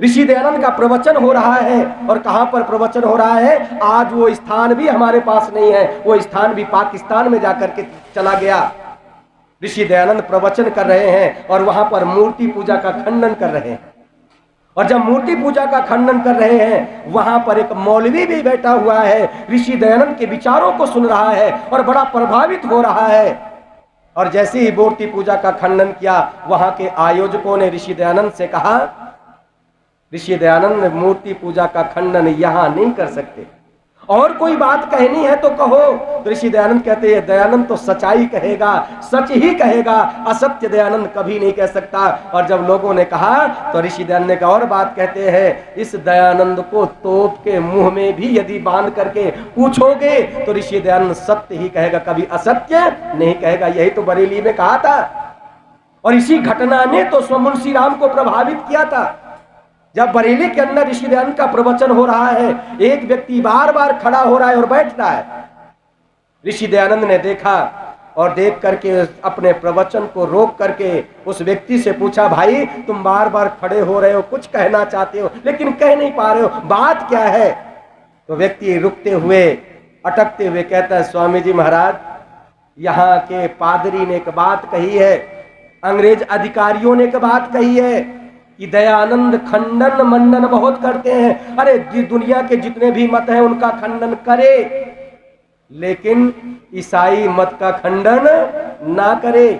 ऋषि दयानंद का प्रवचन हो रहा है। और कहाँ पर प्रवचन हो रहा है? आज वो स्थान भी हमारे पास नहीं है, वो स्थान भी पाकिस्तान में जाकर के चला गया। ऋषि दयानंद प्रवचन कर रहे हैं और वहां पर मूर्ति पूजा का खंडन कर रहे हैं। और जब मूर्ति पूजा का खंडन कर रहे हैं, वहां पर एक मौलवी भी बैठा हुआ है, ऋषि दयानंद के विचारों को सुन रहा है और बड़ा प्रभावित हो रहा है। और जैसे ही मूर्ति पूजा का खंडन किया, वहां के आयोजकों ने ऋषि दयानंद से कहा, ऋषि दयानंद मूर्ति पूजा का खंडन यहां नहीं कर सकते, और कोई बात कहनी है तो कहो। तो ऋषि दयानंद कहते हैं, दयानंद तो सच्चाई कहेगा, सच ही कहेगा, असत्य दयानंद कभी नहीं कह सकता। और जब लोगों ने कहा तो ऋषि दयानंद ने एक और बात कहते हैं, इस दयानंद को तोप के मुंह में भी यदि बांध करके पूछोगे तो ऋषि दयानंद सत्य ही कहेगा, कभी असत्य नहीं कहेगा। यही तो बरेली में कहा था। और इसी घटना ने तो स्वयं मुंशी राम को प्रभावित किया था। जब बरेली के अंदर ऋषि दयानंद का प्रवचन हो रहा है, एक व्यक्ति बार बार खड़ा हो रहा है और बैठ रहा है। ऋषि दयानंद ने देखा और देख करके अपने प्रवचन को रोक करके उस व्यक्ति से पूछा, भाई तुम बार बार खड़े हो रहे हो, कुछ कहना चाहते हो लेकिन कह नहीं पा रहे हो, बात क्या है? तो व्यक्ति रुकते हुए, अटकते हुए कहता है, स्वामी जी महाराज, यहाँ के पादरी ने एक बात कही है, अंग्रेज अधिकारियों ने एक बात कही है कि दयानंद खंडन मंडन बहुत करते हैं। अरे दुनिया के जितने भी मत हैं उनका खंडन करे, लेकिन ईसाई मत का खंडन ना करे।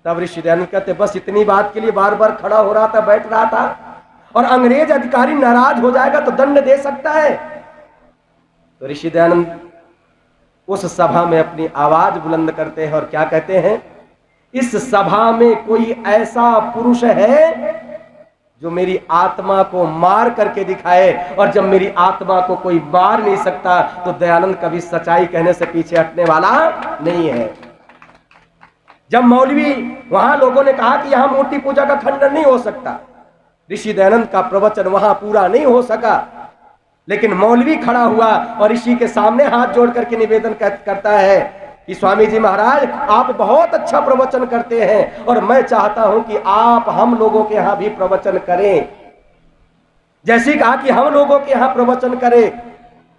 तब ऋषि दयानंद कहते, बस इतनी बात के लिए बार बार खड़ा हो रहा था, बैठ रहा था, और अंग्रेज अधिकारी नाराज हो जाएगा तो दंड दे सकता है। तो ऋषि दयानंद उस सभा में अपनी आवाज बुलंद करते हैं और क्या कहते हैं, इस सभा में कोई ऐसा पुरुष है जो मेरी आत्मा को मार करके दिखाए, और जब मेरी आत्मा को कोई मार नहीं सकता तो दयानंद कभी सच्चाई कहने से पीछे हटने वाला नहीं है। जब मौलवी, वहां लोगों ने कहा कि यहां मूर्ति पूजा का खंडन नहीं हो सकता, ऋषि दयानंद का प्रवचन वहां पूरा नहीं हो सका, लेकिन मौलवी खड़ा हुआ और ऋषि के सामने हाथ जोड़ करके निवेदन करता है कि स्वामी जी महाराज, आप बहुत अच्छा प्रवचन करते हैं और मैं चाहता हूं कि आप हम लोगों के यहां भी प्रवचन करें। जैसे कहा कि हम लोगों के यहां प्रवचन करें,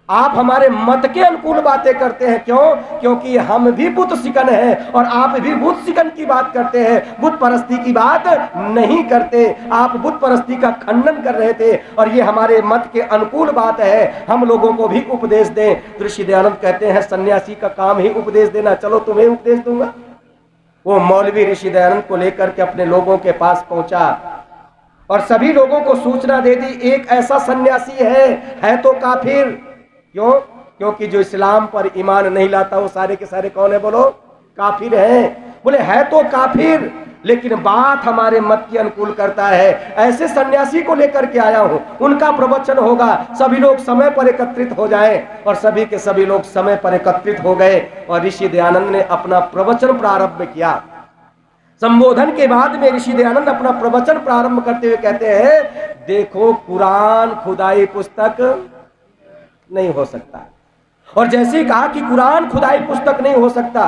आप हमारे मत के अनुकूल बातें करते हैं। क्यों? क्योंकि हम भी बुत सिकन हैं और आप भी बुत सिकन की बात करते हैं, बुत परस्ती की बात नहीं करते। आप बुत परस्ती का खंडन कर रहे थे और ये हमारे मत के अनुकूल बात है, हम लोगों को भी उपदेश दें। तो ऋषि दयानंद कहते हैं, सन्यासी का काम ही उपदेश देना, चलो तुम्हें उपदेश दूंगा। वो मौलवी ऋषि दयानंद को लेकर के अपने लोगों के पास पहुंचा और सभी लोगों को सूचना दे दी, एक ऐसा सन्यासी है तो काफिर। क्यों? क्योंकि जो इस्लाम पर ईमान नहीं लाता वो सारे के सारे कौन है? बोलो, काफिर है। बोले है तो काफिर, लेकिन बात हमारे मत के अनुकूल करता है। ऐसे सन्यासी को लेकर के आया हूं, उनका प्रवचन होगा, सभी लोग समय पर एकत्रित हो जाएं। और सभी के सभी लोग समय पर एकत्रित हो गए और ऋषि दयानंद ने अपना प्रवचन प्रारंभ किया। संबोधन के बाद में ऋषि दयानंद अपना प्रवचन प्रारंभ करते हुए कहते हैं, देखो कुरान खुदाई पुस्तक नहीं हो सकता। और जैसे ही कहा कि कुरान खुदाई पुस्तक नहीं हो सकता,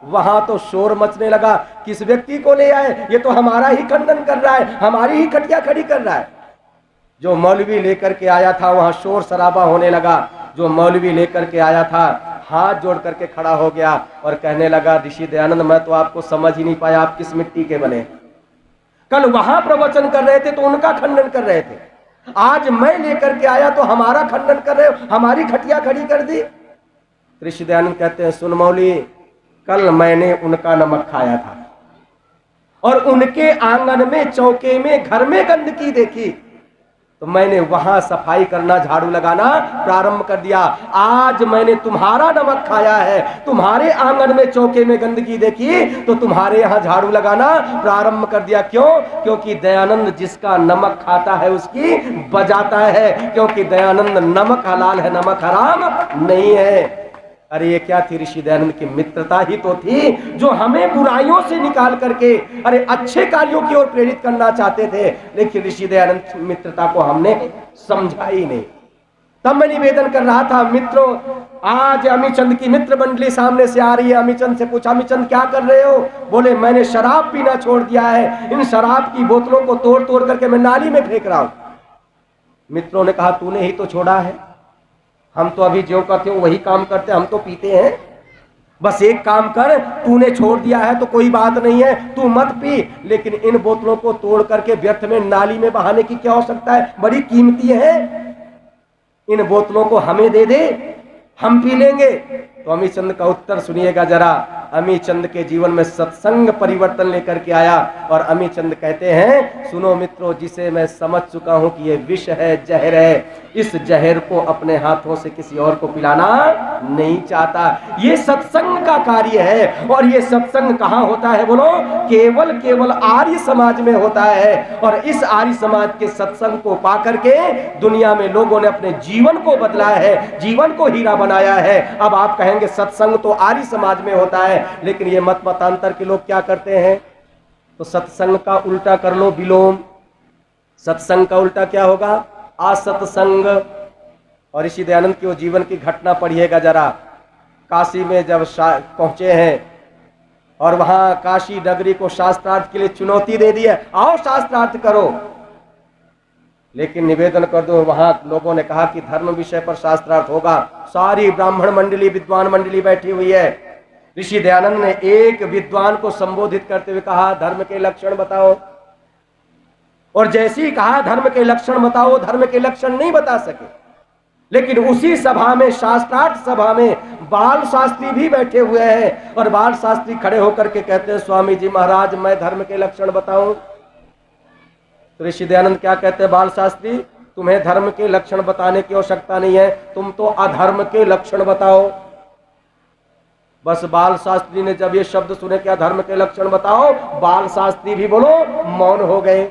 वहां तो शोर मचने लगा। किस व्यक्ति को ले आए? ये तो हमारा ही खंडन कर रहा है, हमारी ही खटिया खड़ी कर रहा है। जो मौलवी लेकर के आया था वहां शोर शराबा होने लगा। जो मौलवी लेकर के आया था हाथ जोड़ करके खड़ा हो गया और कहने लगा, ऋषि दयानंद, मैं तो आपको समझ ही नहीं पाया, आप किस मिट्टी के बने। कल वहां प्रवचन कर रहे थे तो उनका खंडन कर रहे थे, आज मैं लेकर के आया तो हमारा खंडन कर रहे हो, हमारी खटिया खड़ी कर दी। ऋषि दयानंद कहते हैं, सुन मौली, कल मैंने उनका नमक खाया था और उनके आंगन में, चौके में, घर में गंदगी देखी तो मैंने वहां सफाई करना, झाड़ू लगाना प्रारंभ कर दिया। आज मैंने तुम्हारा नमक खाया है, तुम्हारे आंगन में, चौके में गंदगी देखी तो तुम्हारे यहाँ झाड़ू लगाना प्रारंभ कर दिया। क्यों? क्योंकि दयानंद जिसका नमक खाता है उसकी बजाता है, क्योंकि दयानंद नमक हलाल है, नमक हराम नहीं है। अरे ये क्या थी? ऋषि दयानंद की मित्रता ही तो थी जो हमें बुराइयों से निकाल करके अरे अच्छे कार्यों की ओर प्रेरित करना चाहते थे, लेकिन ऋषि दयानंद की मित्रता को हमने समझा ही नहीं। तब मैं निवेदन कर रहा था, मित्रों, आज अमीचंद की मित्र मंडली सामने से आ रही है। अमीचंद से पूछा, अमीचंद क्या कर रहे हो? बोले, मैंने शराब पीना छोड़ दिया है, इन शराब की बोतलों को तोड़ तोड़ करके मैं नाली में फेंक रहा हूं। मित्रों ने कहा तूने ही तो छोड़ा है, हम तो अभी जो का त्यों वही काम करते, हम तो पीते हैं। बस एक काम कर, तूने छोड़ दिया है तो कोई बात नहीं है, तू मत पी, लेकिन इन बोतलों को तोड़ करके व्यर्थ में नाली में बहाने की क्या आवश्यकता है, बड़ी कीमती है, इन बोतलों को हमें दे दे, हम पी लेंगे। तो अमी चंद का उत्तर सुनिएगा जरा। अमी चंद के जीवन में सत्संग परिवर्तन लेकर के आया और अमी चंद कहते हैं, सुनो मित्रों, जिसे मैं समझ चुका हूं कि ये विष है, जहर है, इस जहर को अपने हाथों से किसी और को पिलाना नहीं चाहता। ये सत्संग का कार्य है। और ये सत्संग कहां होता है बोलो? केवल आर्य समाज में होता है। और इस आर्य समाज के सत्संग को पा करके दुनिया में लोगों ने अपने जीवन को बदला है, जीवन को हीरा बनाया है। अब आप कहेंगे सत्संग तो आर्य समाज में होता है, लेकिन ये मतांतर के लोग क्या करते हैं? तो सत्संग का उल्टा कर लो, विलोम। सत्संग का उल्टा क्या होगा? असत्संग। और ऋषि दयानंद की वो जीवन की घटना पढ़िएगा जरा। काशी में जब पहुंचे हैं और वहां काशी नगरी को शास्त्रार्थ के लिए चुनौती दे दी है, आओ शास्त्रार्थ करो, लेकिन निवेदन कर दो, वहां लोगों ने कहा कि धर्म विषय पर शास्त्रार्थ होगा। सारी ब्राह्मण मंडली, विद्वान मंडली बैठी हुई है। ऋषि दयानंद ने एक विद्वान को संबोधित करते हुए कहा, धर्म के लक्षण बताओ। और जैसे ही कहा धर्म के लक्षण बताओ, धर्म के लक्षण नहीं बता सके। लेकिन उसी सभा में, शास्त्रार्थ सभा में, बाल शास्त्री भी बैठे हुए हैं। और बाल शास्त्री खड़े होकर के कहते हैं, स्वामी जी महाराज, मैं धर्म के लक्षण बताऊं? तो ऋषि दयानंद क्या कहते हैं, बाल शास्त्री, तुम्हें धर्म के लक्षण बताने की आवश्यकता नहीं है, तुम तो अधर्म के लक्षण बताओ। बस बाल शास्त्री ने जब ये शब्द सुने, क्या धर्म के लक्षण बताओ, बाल शास्त्री भी बोलो मौन हो गए।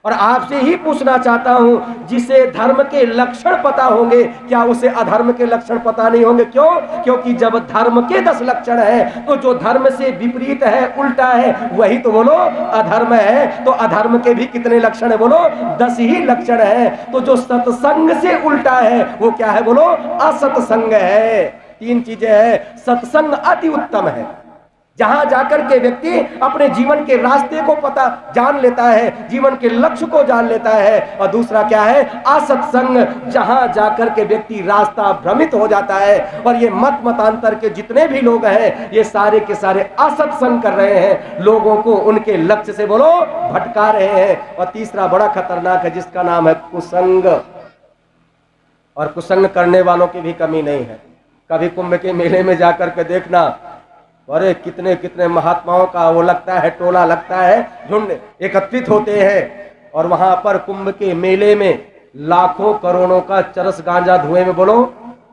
और आपसे ही पूछना चाहता हूं, जिसे धर्म के लक्षण पता होंगे, क्या उसे अधर्म के लक्षण पता नहीं होंगे? क्यों? क्योंकि जब धर्म के 10 लक्षण हैं, तो जो धर्म से विपरीत है, उल्टा है, वही तो बोलो अधर्म है। तो अधर्म के भी कितने लक्षण है बोलो? 10 ही लक्षण है। तो जो सत्संग से उल्टा है वो क्या है बोलो? असत्संग है। 3 चीजें हैं। सत्संग अति उत्तम है, जहां जाकर के व्यक्ति अपने जीवन के रास्ते को पता जान लेता है, जीवन के लक्ष्य को जान लेता है। और दूसरा क्या है? असत्संग, जहां जाकर के व्यक्ति रास्ता भ्रमित हो जाता है। और ये मतांतर के जितने भी लोग हैं, ये सारे के सारे असत्संग कर रहे हैं, लोगों को उनके लक्ष्य से बोलो भटका रहे हैं। और तीसरा बड़ा खतरनाक है, जिसका नाम है कुसंग। और कुसंग करने वालों की भी कमी नहीं है। कभी कुंभ के मेले में जाकर के देखना, अरे कितने कितने महात्माओं का वो लगता है, टोला लगता है, झुंड एकत्रित होते हैं। और वहां पर कुंभ के मेले में लाखों करोड़ों का चरस गांजा धुएं में बोलो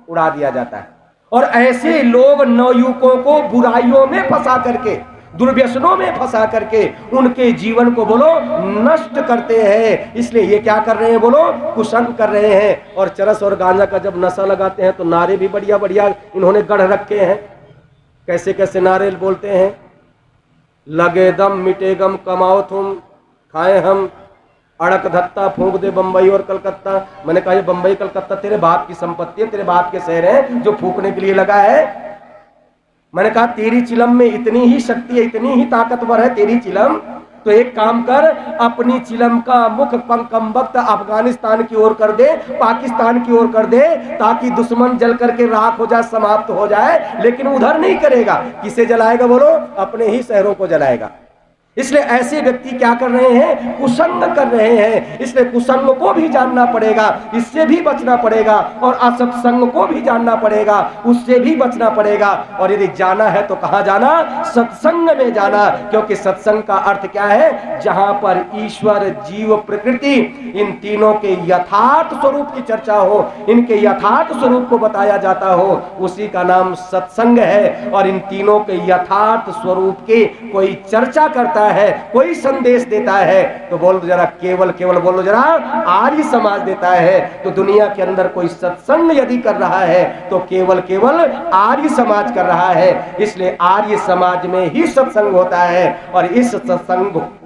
उड़ा दिया जाता है। और ऐसे लोग नवयुवकों को बुराइयों में फंसा करके, दुर्व्यसनों में फंसा करके उनके जीवन को बोलो नष्ट करते हैं। इसलिए ये क्या कर रहे हैं बोलो? कुसंग कर रहे हैं। और चरस और गांजा का जब नशा लगाते हैं तो नारे भी बढ़िया बढ़िया इन्होंने गढ़ रखे हैं। कैसे कैसे नारे बोलते हैं? लगे दम मिटे गम, कमाओ तुम खाए हम, अड़क धत्ता फूंक दे बंबई और कलकत्ता। मैंने कहा ये बंबई कलकत्ता तेरे बाप की संपत्ति है, तेरे बाप के शहर है जो फूकने के लिए लगा है। मैंने कहा तेरी चिलम में इतनी ही शक्ति है, इतनी ही ताकतवर है तेरी चिलम, तो एक काम कर, अपनी चिलम का मुख कमबख्त अफगानिस्तान की ओर कर दे, पाकिस्तान की ओर कर दे, ताकि दुश्मन जल करके राख हो जाए, समाप्त हो जाए। लेकिन उधर नहीं करेगा। किसे जलाएगा बोलो? अपने ही शहरों को जलाएगा। इसलिए ऐसे व्यक्ति क्या कर रहे हैं? कुसंग कर रहे हैं। इसलिए कुसंग को भी जानना पड़ेगा, इससे भी बचना पड़ेगा। और असत्संग को भी जानना पड़ेगा, उससे भी बचना पड़ेगा। और यदि जाना है तो कहां जाना? सत्संग में जाना। क्योंकि सत्संग का अर्थ क्या है? जहां पर ईश्वर, जीव, प्रकृति, इन तीनों के यथार्थ स्वरूप की चर्चा हो, इनके यथार्थ स्वरूप को बताया जाता हो, उसी का नाम सत्संग है। और इन तीनों के यथार्थ स्वरूप के कोई चर्चा करता है, कोई संदेश देता है, तो बोल दो जरा, केवल बोलो जरा, आर्य समाज देता है। तो दुनिया के अंदर कोई सत्संग यदि कर रहा है तो केवल आर्य समाज कर रहा है। इसलिए आर्य समाज में ही सत्संग होता है। और इस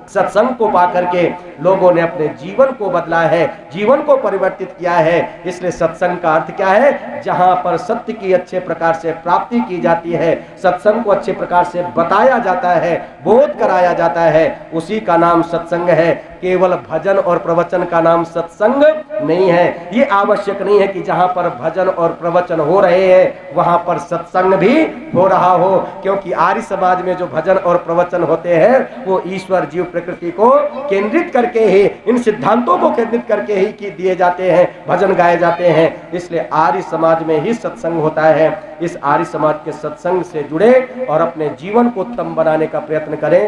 सत्संग को पाकर के लोगों ने अपने जीवन को बदला है, जीवन को परिवर्तित किया है। इसलिए सत्संग का अर्थ क्या है? जहां पर सत्य की अच्छे प्रकार से प्राप्ति की जाती है, सत्संग को अच्छे प्रकार से बताया जाता है, बोध कराया जाता है, उसी का नाम सत्संग है। केवल भजन और प्रवचन का नाम सत्संग नहीं है। ये आवश्यक नहीं है कि जहां पर भजन और प्रवचन हो रहे हैं वहां पर सत्संग भी हो रहा हो, क्योंकि आर्य समाज में जो भजन और प्रवचन होते हैं वो ईश्वर जीव प्रकृति को केंद्रित करके ही, इन सिद्धांतों को केंद्रित करके ही कि दिए जाते हैं, भजन गाए जाते हैं। इसलिए आर्य समाज में ही सत्संग होता है। इस आर्य समाज के सत्संग से जुड़े और अपने जीवन को उत्तम बनाने का प्रयत्न करें।